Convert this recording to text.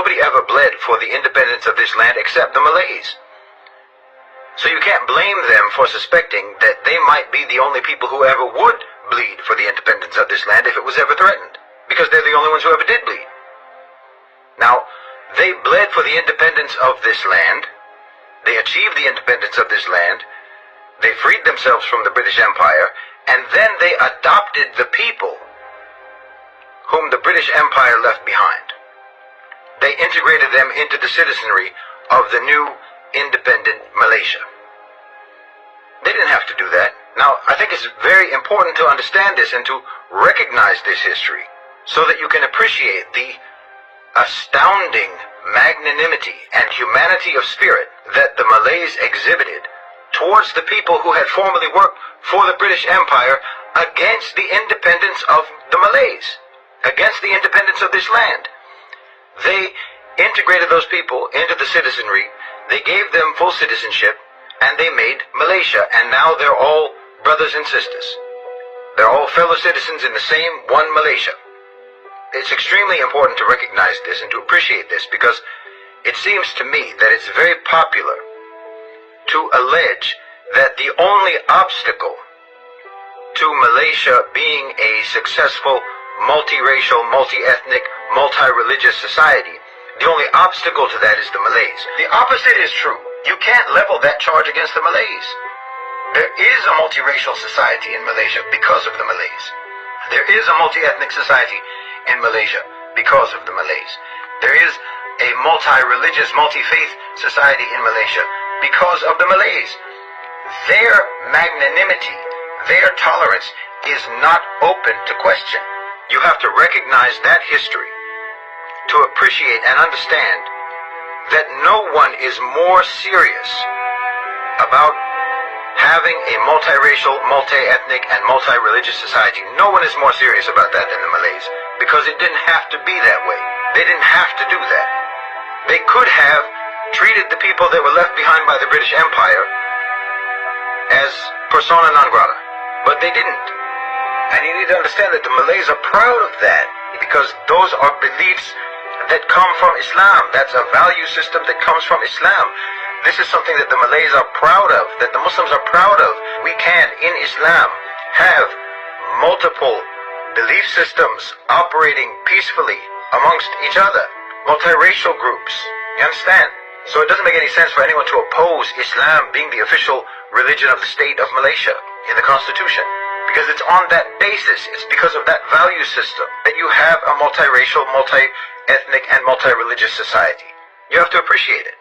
nobody ever bled for the independence of this land except the Malays. So you can't blame them for suspecting that they might be the only people who ever would bleed for the independence of this land if it was ever threatened, because they're the only ones who ever did bleed. Now, they bled for the independence of this land. They achieved the independence of this land. They freed themselves from the British Empire, and then they adopted the people whom the British Empire left behind. They integrated them into the citizenry of the new independent Malaysia. They didn't have to do that. Now, I think it's very important to understand this and to recognize this history so that you can appreciate the astounding magnanimity and humanity of spirit that the Malays exhibited towards the people who had formerly worked for the British Empire against the independence of the Malays, against the independence of this land. They integrated those people into the citizenry, they gave them full citizenship, and they made Malaysia, and now they're all brothers and sisters. They're all fellow citizens in the same one Malaysia. It's extremely important to recognize this and to appreciate this, because it seems to me that it's very popular to allege that the only obstacle to Malaysia being a successful multiracial, multi-ethnic, multi-religious society, the only obstacle to that is the Malays. The opposite is true. You can't level that charge against the Malays. There is a multiracial society in Malaysia because of the Malays. There is a multi-ethnic society in Malaysia because of the Malays. There is a multi-religious, multi-faith society in Malaysia because of the Malays. Their magnanimity, their tolerance is not open to question. You have to recognize that history to appreciate and understand that no one is more serious about having a multiracial, multi-ethnic, and multi-religious society. No one is more serious about that than the Malays, because it didn't have to be that way. They didn't have to do that. They could have treated the people that were left behind by the British Empire as persona non grata, but they didn't. And you need to understand that the Malays are proud of that, because those are beliefs that come from Islam. That's a value system that comes from Islam. This is something that the Malays are proud of, that the Muslims are proud of. We can, in Islam, have multiple belief systems operating peacefully amongst each other, multiracial groups. You understand? So it doesn't make any sense for anyone to oppose Islam being the official religion of the state of Malaysia in the Constitution, because it's on that basis, it's because of that value system that you have a multiracial, multi-ethnic, and multi-religious society. You have to appreciate it.